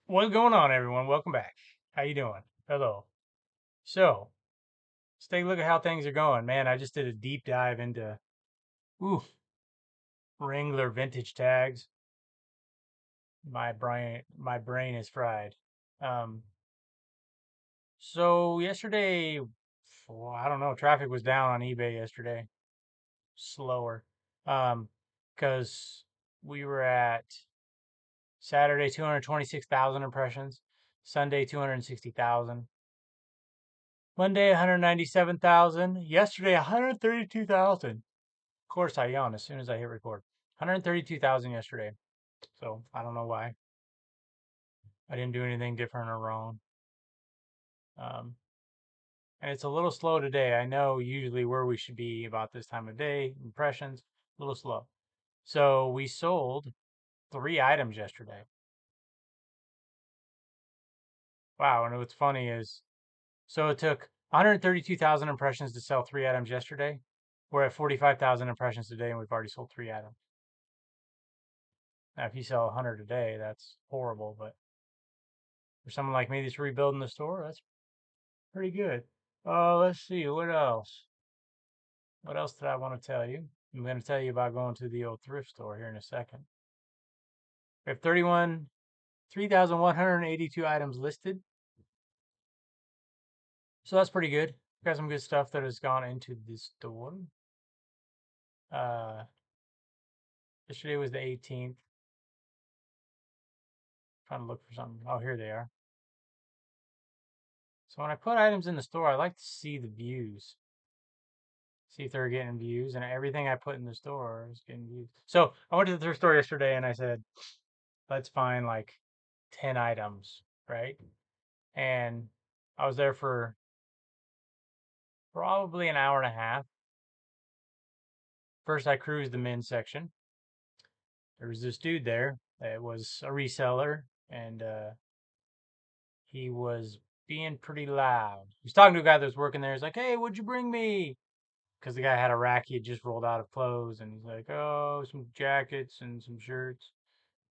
What's going on, everyone? Welcome back. How you doing? Hello. So, let's take a look at how things are going. Man, I just did a deep dive into ooh, Wrangler vintage tags. My brain is fried. Um, so yesterday, well, I don't know, traffic was down on eBay yesterday, slower. Um, because we were at Saturday 226,000 impressions, Sunday 260,000. Monday, 197,000. Yesterday, 132,000. Of course, I yawn as soon as I hit record. 132,000 yesterday. So I don't know why. I didn't do anything different or wrong. Um, and it's a little slow today. I know usually where we should be about this time of day, impressions, a little slow. So we sold 3 items yesterday. Wow. And what's funny is, so it took 132,000 impressions to sell 3 items yesterday. We're at 45,000 impressions today, and we've already sold 3 items. Now, if you sell 100 a day, that's horrible. But for someone like me that's rebuilding the store, that's pretty good. Let's see. What else? What else did I want to tell you? I'm going to tell you about going to the old thrift store here in a second. We have 3,182 items listed. So that's pretty good. Got some good stuff that has gone into the store. Uh, Yesterday was the 18th. Trying to look for something. Oh, here they are. So when I put items in the store, I like to see the views. See if they're getting views, and everything I put in the store is getting views. So I went to the thrift store yesterday and I said, let's find like 10 items, right? And I was there for probably an hour and a half. First, I cruised the men's section. There was this dude there that was a reseller, and he was being pretty loud. He was talking to a guy that was working there. He's like, "Hey, what'd you bring me?" Because the guy had a rack he had just rolled out of clothes, and he's like, "Oh, some jackets and some shirts."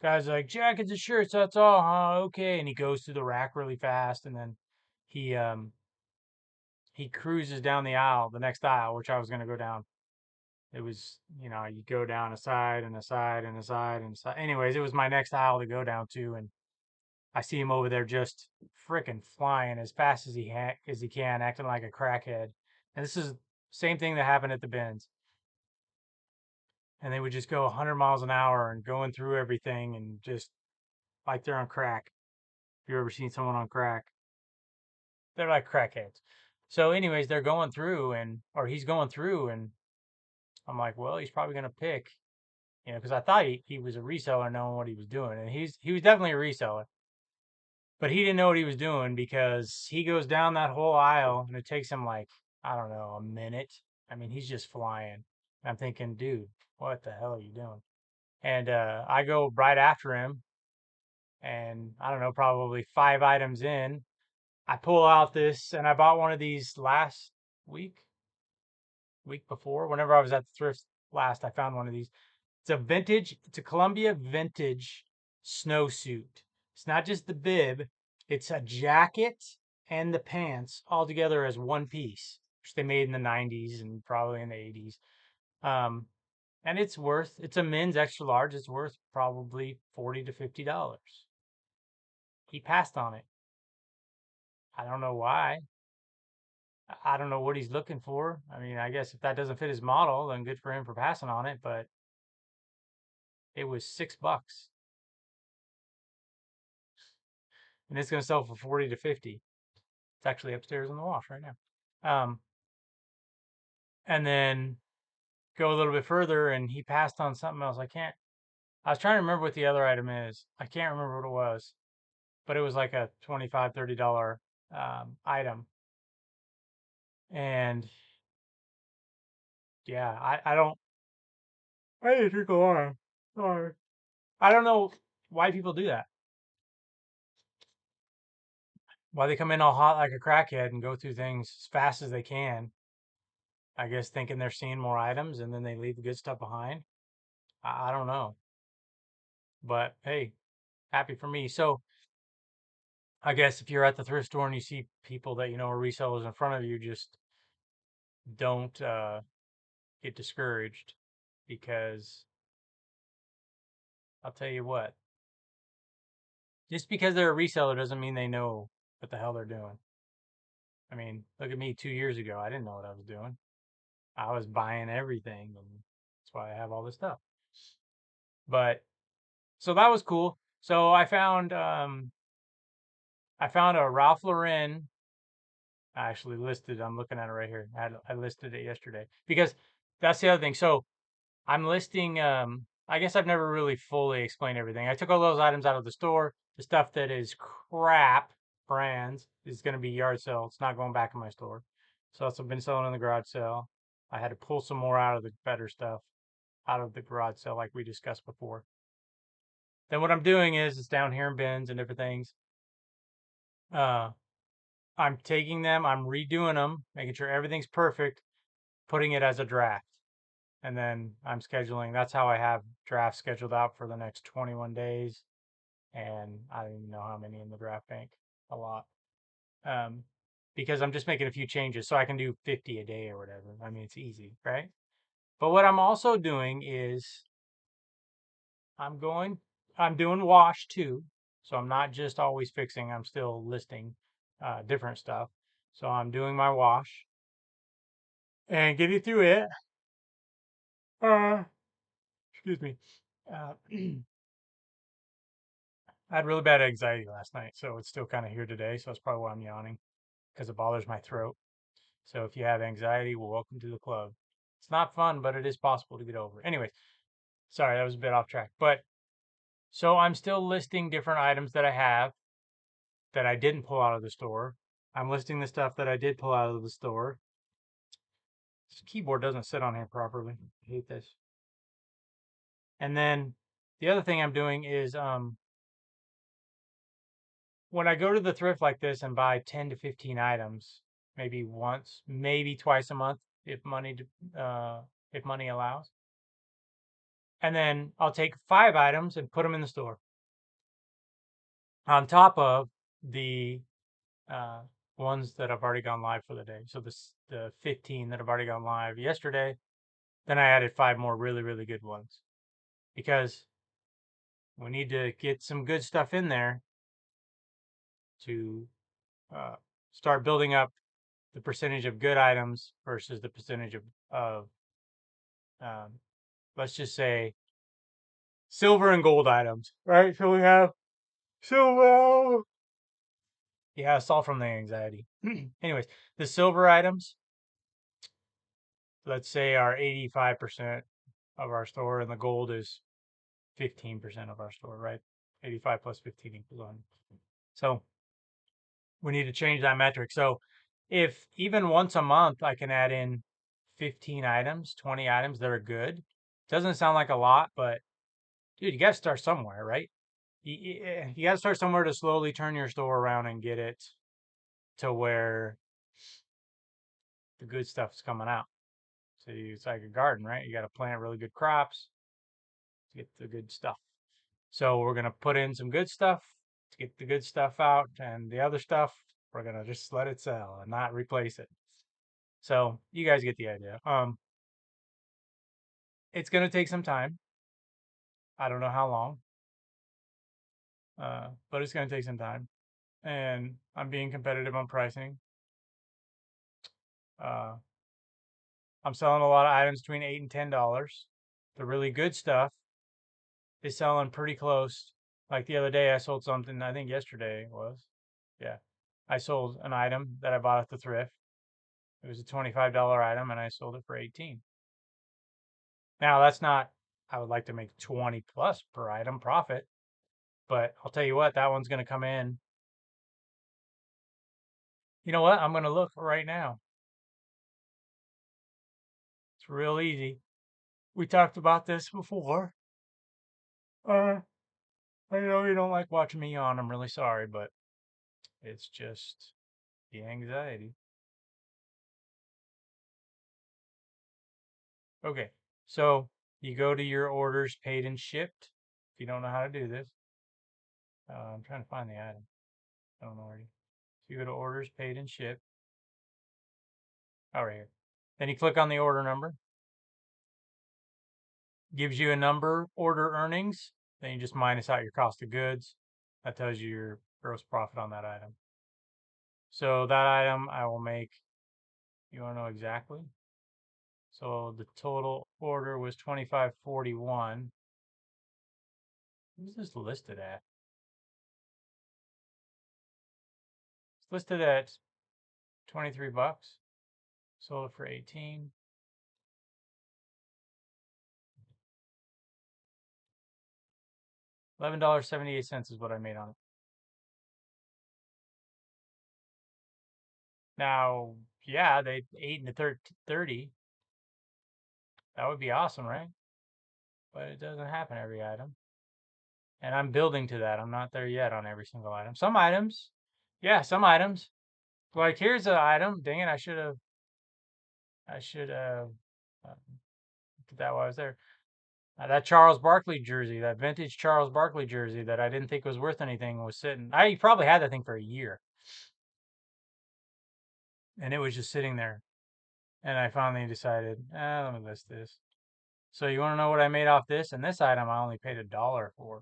Guy's like, "Jackets and shirts, that's all, huh? Okay." And he goes through the rack really fast, and then he um he cruises down the aisle, the next aisle, which I was gonna go down. It was, you go down a side and a side and a side and a side. Anyways, it was my next aisle to go down to, and I see him over there just freaking flying as fast as he can, acting like a crackhead. And this is same thing that happened at the bins. And they would just go 100 miles an hour and going through everything and just like they're on crack. If you've ever seen someone on crack, they're like crackheads. So, anyways, they're going through or he's going through, and I'm like, well, he's probably gonna pick, because I thought he was a reseller knowing what he was doing, and he was definitely a reseller, but he didn't know what he was doing because he goes down that whole aisle and it takes him like, I don't know, a minute. I mean, he's just flying. And I'm thinking, dude, what the hell are you doing? And I go right after him, and I don't know, probably 5 items in, I pull out this, and I bought one of these last week, week before, whenever I was at the thrift last, I found one of these. It's a Columbia vintage snowsuit. It's not just the bib, it's a jacket and the pants all together as one piece, which they made in the 90s and probably in the 80s. Um, and it's a men's extra large. It's worth probably $40 to $50. He passed on it. I don't know why. I don't know what he's looking for. I mean, I guess if that doesn't fit his model, then good for him for passing on it. But it was $6, and it's going to sell for 40 to 50. It's actually upstairs in the wash right now. And then go a little bit further, and he passed on something else. I was trying to remember what the other item is. I can't remember what it was, but it was like a $25, $30 item. And yeah, I didn't drink a lot. Sorry. I don't know why people do that. Why they come in all hot like a crackhead and go through things as fast as they can. I guess thinking they're seeing more items and then they leave the good stuff behind. I don't know. But hey, happy for me. So I guess if you're at the thrift store and you see people that you know are resellers in front of you, just don't get discouraged because I'll tell you what, just because they're a reseller doesn't mean they know what the hell they're doing. I mean, look at me 2 years ago. I didn't know what I was doing. I was buying everything, and that's why I have all this stuff. But so that was cool. So I found a Ralph Lauren. I actually listed. I'm looking at it right here. I listed it yesterday because that's the other thing. So I'm listing. I guess I've never really fully explained everything. I took all those items out of the store. The stuff that is crap brands is going to be yard sale. It's not going back in my store. So that's what I've been selling in the garage sale. I had to pull some more out of the better stuff out of the garage sale, like we discussed before. Then what I'm doing is it's down here in bins and different things. Uh, I'm taking them, I'm redoing them, making sure everything's perfect, putting it as a draft. And then I'm scheduling. That's how I have drafts scheduled out for the next 21 days. And I don't even know how many in the draft bank. A lot. Um, because I'm just making a few changes so I can do 50 a day or whatever. I mean, it's easy, right? But what I'm also doing is I'm going, I'm doing wash too. So I'm not just always fixing, I'm still listing different stuff. So I'm doing my wash and getting through it. Uh, excuse me. Uh, I had really bad anxiety last night, so it's still kind of here today. So that's probably why I'm yawning because it bothers my throat. So if you have anxiety, well, welcome to the club. It's not fun, but it is possible to get over. Anyways, sorry, that was a bit off track. But so I'm still listing different items that I have that I didn't pull out of the store. I'm listing the stuff that I did pull out of the store. This keyboard doesn't sit on here properly. I hate this. And then the other thing I'm doing is when I go to the thrift like this and buy 10 to 15 items, maybe once, maybe twice a month if money allows. And then I'll take 5 items and put them in the store on top of the uh, ones that have already gone live for the day. So the 15 that have already gone live yesterday, then I added 5 more really, really good ones because we need to get some good stuff in there to uh, start building up the percentage of good items versus the percentage of um, let's just say silver and gold items, right? So we have silver. Yeah, it's all from the anxiety. Anyways, the silver items, let's say, are 85% of our store, and the gold is 15% of our store, right? 85 plus 15 equals 100. So we need to change that metric. So if even once a month I can add in 15 items, 20 items that are good, doesn't sound like a lot, but dude, you got to start somewhere, right? You got to start somewhere to slowly turn your store around and get it to where the good stuff is coming out. So it's like a garden, right? You got to plant really good crops to get the good stuff. So we're going to put in some good stuff to get the good stuff out, and the other stuff, we're going to just let it sell and not replace it. So you guys get the idea. It's going to take some time. I don't know how long, but it's going to take some time. And I'm being competitive on pricing. Uh, I'm selling a lot of items between $8 and $10. The really good stuff is selling pretty close. Like the other day, I sold something. I think yesterday it was. Yeah, I sold an item that I bought at the thrift. It was a $25 item, and I sold it for 18. Now that's not. I would like to make 20 plus per item profit, but I'll tell you what, that one's going to come in. You know what? I'm going to look right now. It's real easy. We talked about this before. I know you don't like watching me yawn. I'm really sorry, but it's just the anxiety. Okay, so you go to your orders paid and shipped. If you don't know how to do this, I'm trying to find the item. Don't already. So you go to orders, paid, and shipped. Oh, right here. Then you click on the order number. Gives you a number, order earnings. Then you just minus out your cost of goods. That tells you your gross profit on that item. So that item I will make, you want to know exactly? So the total order was 25.41. What's this listed at? It's listed at 23 bucks. Sold it for 18. $11.78 is what I made on it. Now, yeah, they 8 into 30. That would be awesome, right? But it doesn't happen every item. And I'm building to that. I'm not there yet on every single item. Some items, yeah, some items. Like here's an item. Dang it, I should have did that while I was there. That Charles Barkley jersey, that vintage Charles Barkley jersey that I didn't think was worth anything was sitting. I probably had that thing for a year. And it was just sitting there. And I finally decided, let me list this. So you want to know what I made off this? And this item I only paid $1 for.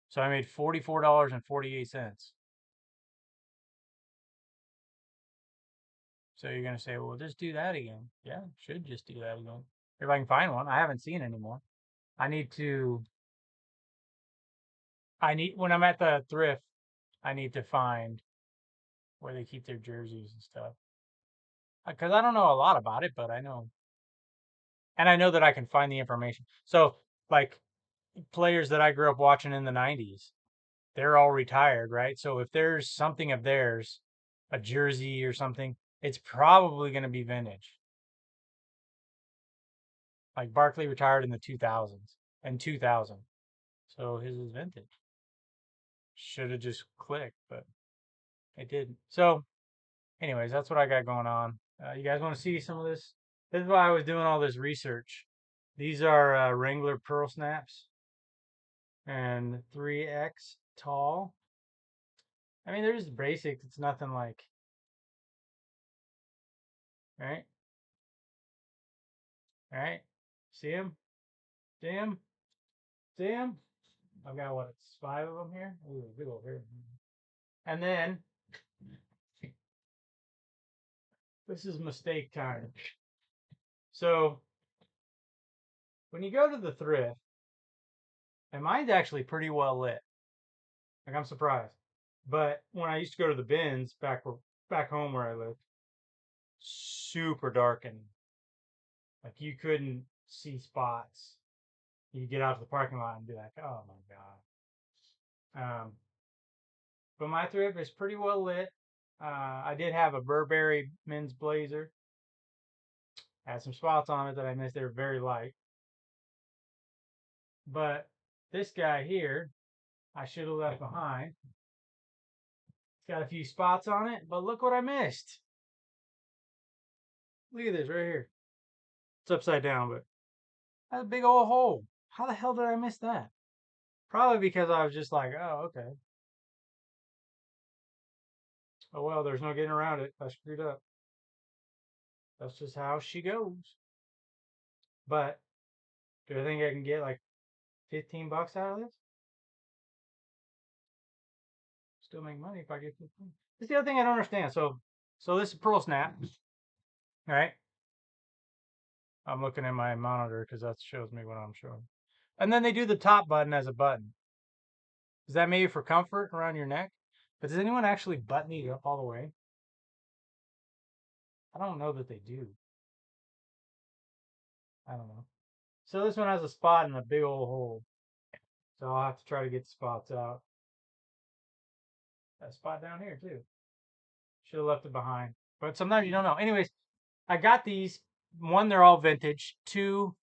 So I made $44.48. So you're gonna say, well, just do that again. Yeah, should just do that again. If I can find one. I haven't seen any more. I need to when I'm at the thrift, I need to find where they keep their jerseys and stuff. Because I don't know a lot about it, but I know. And I know that I can find the information. So like players that I grew up watching in the 90s, they're all retired, right? So if there's something of theirs, a jersey or something, it's probably going to be vintage. Like Barkley retired in the 2000s and 2000. So his is vintage. Should have just clicked, but it didn't. So, anyways, that's what I got going on. You guys want to see some of this? This is why I was doing all this research. These are Wrangler Pearl Snaps and 3X tall. I mean, they're just basic. It's nothing like, right? Right? See them? See them? See them? I've got what? It's 5 of them here. Ooh, big over here. And then this is mistake time. So when you go to the thrift, and mine's actually pretty well lit. Like I'm surprised. But when I used to go to the bins back home where I lived, super darkened. Like you couldn't see spots. You get out to the parking lot and be like, oh my god. But my thrift is pretty well lit. I did have a Burberry men's blazer. Had some spots on it that I missed. They were very light. But this guy here, I should have left behind. It's got a few spots on it, but look what I missed. Look at this right here. It's upside down, but that's a big old hole. How the hell did I miss that? Probably because I was just like, oh, okay. Oh, well, there's no getting around it. I screwed up. That's just how she goes. But do I think I can get like 15 bucks out of this? Still make money if I get 15. That's the other thing I don't understand. So this is Pearl Snap, right? I'm looking at my monitor because that shows me what I'm showing. And then they do the top button as a button. Is that maybe for comfort around your neck? But does anyone actually button these up all the way? I don't know that they do. I don't know. So this one has a spot and a big old hole. So I'll have to try to get the spots out. That spot down here too. Should have left it behind. But sometimes you don't know. Anyways, I got these. One, they're all vintage. Two,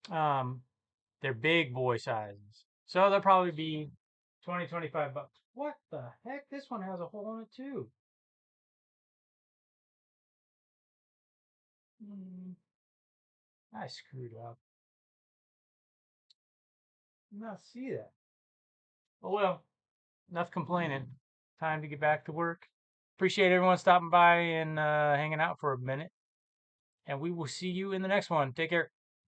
um, they're big boy sizes. So they'll probably be 20, 25 bucks. What the heck? This one has a hole in it too. I screwed up. Did not see that. Oh well, enough complaining. time to get back to work. Appreciate everyone stopping by and hanging out for a minute. And we will see you in the next one. Take care.